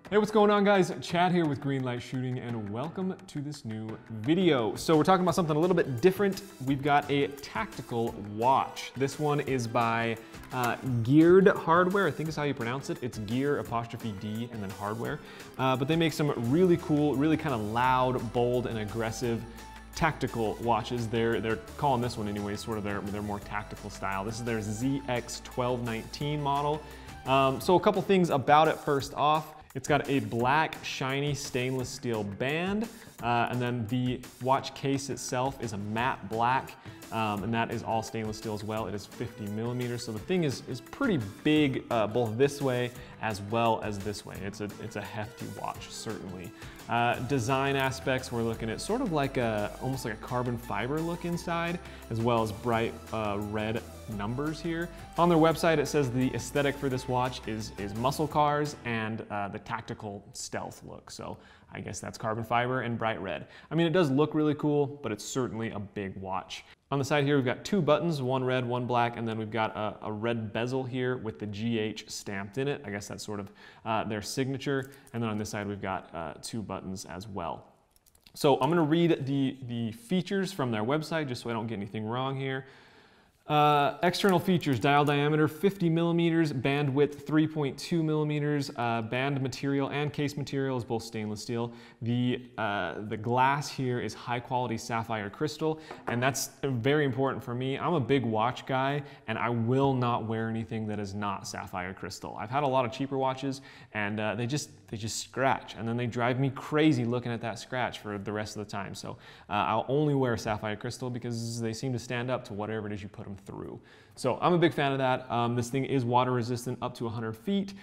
Hey, what's going on, guys? Chad here with Greenlight Shooting, and welcome to this new video. So we're talking about something a little bit different. We've got a tactical watch. This one is by Geared Hardware, I think is how you pronounce it. It's Gear 'D and then Hardware. But they make some really cool, really kind of loud, bold, and aggressive tactical watches. They're calling this one anyway, sort of their more tactical style. This is their ZX1219 model. So a couple things about it first off. It's got a black, shiny stainless steel band, and then the watch case itself is a matte black, and that is all stainless steel as well. It is 50 millimeters, so the thing is pretty big, both this way as well as this way. It's a hefty watch, certainly. Design aspects, we're looking at sort of like almost like a carbon fiber look inside, as well as bright red numbers here. On their website, it says the aesthetic for this watch is muscle cars and the tactical stealth look. So I guess that's carbon fiber and bright red. I mean, it does look really cool, but it's certainly a big watch. On the side here, we've got two buttons, one red, one black, and then we've got a red bezel here with the GH stamped in it. I guess that's sort of their signature. And then on this side, we've got two buttons as well. So I'm gonna read the features from their website just so I don't get anything wrong here. External features: dial diameter 50 millimeters, band width 3.2 millimeters, band material and case material is both stainless steel. The glass here is high quality sapphire crystal, and that's very important for me. I'm a big watch guy, and I will not wear anything that is not sapphire crystal. I've had a lot of cheaper watches, and they just scratch, and then they drive me crazy looking at that scratch for the rest of the time. So I'll only wear sapphire crystal because they seem to stand up to whatever it is you put them through. So I'm a big fan of that. This thing is water resistant up to 100 feet.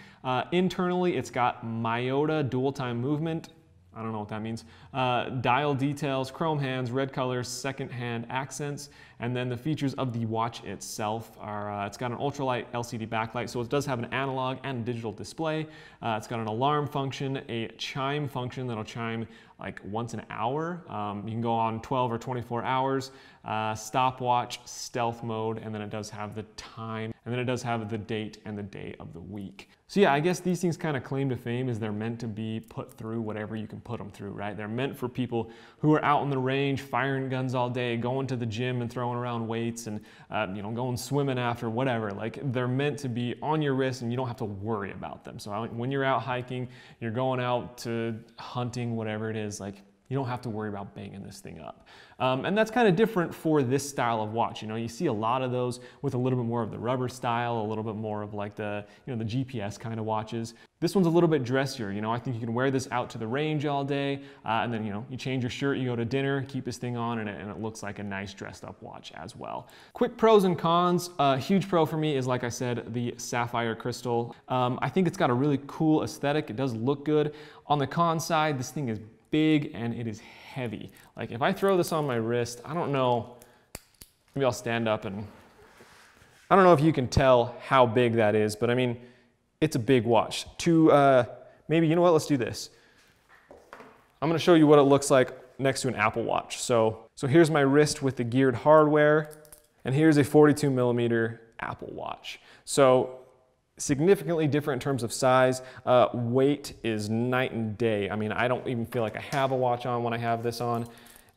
Internally, it's got Miyota dual time movement. I don't know what that means. Dial details, chrome hands, red colors, second hand accents, and then the features of the watch itself are, it's got an ultralight LCD backlight, so it does have an analog and digital display. It's got an alarm function, a chime function that'll chime like once an hour. You can go on 12 or 24 hours, stopwatch, stealth mode, and then it does have the time, and then it does have the date and the day of the week. So yeah, I guess these things kind of claim to fame is they're meant to be put through whatever you can put them through, right? They're meant for people who are out on the range, firing guns all day, going to the gym and throwing around weights and you know, going swimming after, whatever. Like, they're meant to be on your wrist and you don't have to worry about them. So when you're out hiking, you're going out to hunting, whatever it is, like, you don't have to worry about banging this thing up. And that's kind of different for this style of watch. You know, you see a lot of those with a little bit more of the rubber style, a little bit more of like the, you know, the GPS kind of watches. This one's a little bit dressier. You know, I think you can wear this out to the range all day, and then, you know, you change your shirt, you go to dinner, keep this thing on, and it looks like a nice dressed up watch as well. Quick pros and cons. Huge pro for me is, like I said, the sapphire crystal. I think it's got a really cool aesthetic. It does look good. On the con side, this thing is big and it is heavy. Like, if I throw this on my wrist, I don't know, maybe I'll stand up and I don't know if you can tell how big that is, but I mean, it's a big watch. Maybe, you know what, let's do this. I'm gonna show you what it looks like next to an Apple Watch. So here's my wrist with the Geared Hardware, and here's a 42 millimeter Apple Watch. So significantly different in terms of size. Weight is night and day. I mean, I don't even feel like I have a watch on when I have this on,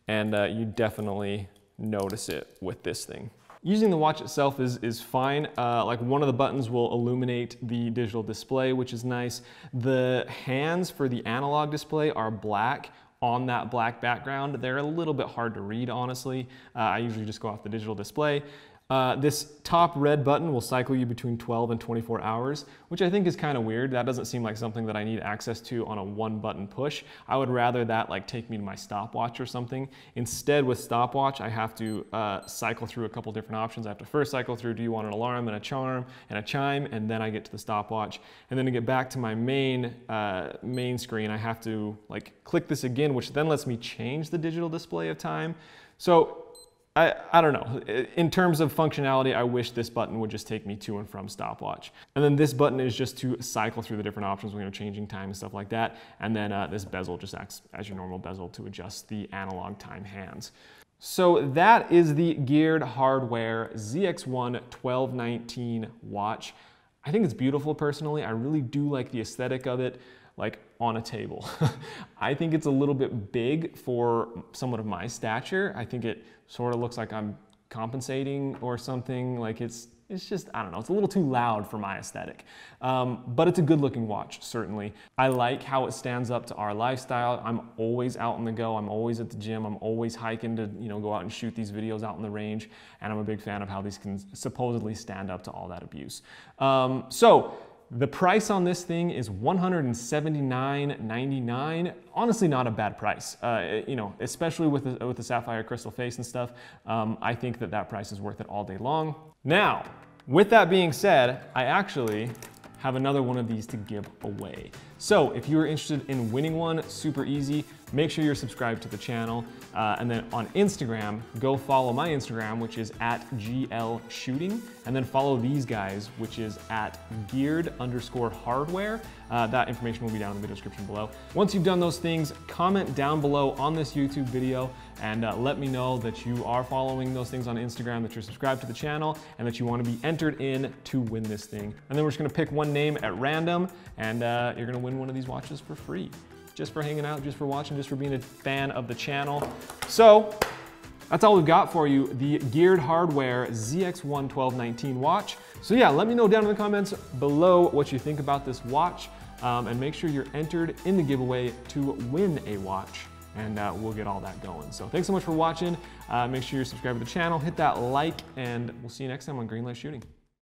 and you definitely notice it with this thing. Using the watch itself is fine. Like, one of the buttons will illuminate the digital display, which is nice. The hands for the analog display are black on that black background. They're a little bit hard to read, honestly. I usually just go off the digital display. This top red button will cycle you between 12 and 24 hours, which I think is kind of weird. That doesn't seem like something that I need access to on a one button push. I would rather that like take me to my stopwatch or something. Instead, with stopwatch, I have to cycle through a couple different options. I have to first cycle through, do you want an alarm and a charm and a chime, and then I get to the stopwatch. And then to get back to my main screen, I have to like click this again, which then lets me change the digital display of time. So I don't know. In terms of functionality, I wish this button would just take me to and from stopwatch. And then this button is just to cycle through the different options when you're changing time and stuff like that. And then this bezel just acts as your normal bezel to adjust the analog time hands. So that is the Geared Hardware ZX1 1219 watch. I think it's beautiful personally. I really do like the aesthetic of it. like on a table. I think it's a little bit big for someone of my stature. I think it sort of looks like I'm compensating or something. Like it's just, I don't know, it's a little too loud for my aesthetic. But it's a good looking watch, certainly. I like how it stands up to our lifestyle. I'm always out on the go. I'm always at the gym. I'm always hiking to, go out and shoot these videos out in the range. And I'm a big fan of how these can supposedly stand up to all that abuse. So the price on this thing is $179.99. Honestly, not a bad price. Especially with the sapphire crystal face and stuff. I think that price is worth it all day long. Now, with that being said, I actually have another one of these to give away. So if you're interested in winning one, super easy, make sure you're subscribed to the channel. And then on Instagram, go follow my Instagram, which is @GLShooting, and then follow these guys, which is @geared_hardware. That information will be down in the description below. Once you've done those things, comment down below on this YouTube video and let me know that you are following those things on Instagram, that you're subscribed to the channel, and that you want to be entered in to win this thing. And then we're just gonna pick one name at random, and you're gonna win one of these watches for free. Just for hanging out, just for watching, just for being a fan of the channel. So that's all we've got for you, the Geared Hardware ZX1 1219 watch. So yeah, let me know down in the comments below what you think about this watch, and make sure you're entered in the giveaway to win a watch, and we'll get all that going. So thanks so much for watching. Make sure you're subscribed to the channel, hit that like, and we'll see you next time on Greenlight Shooting.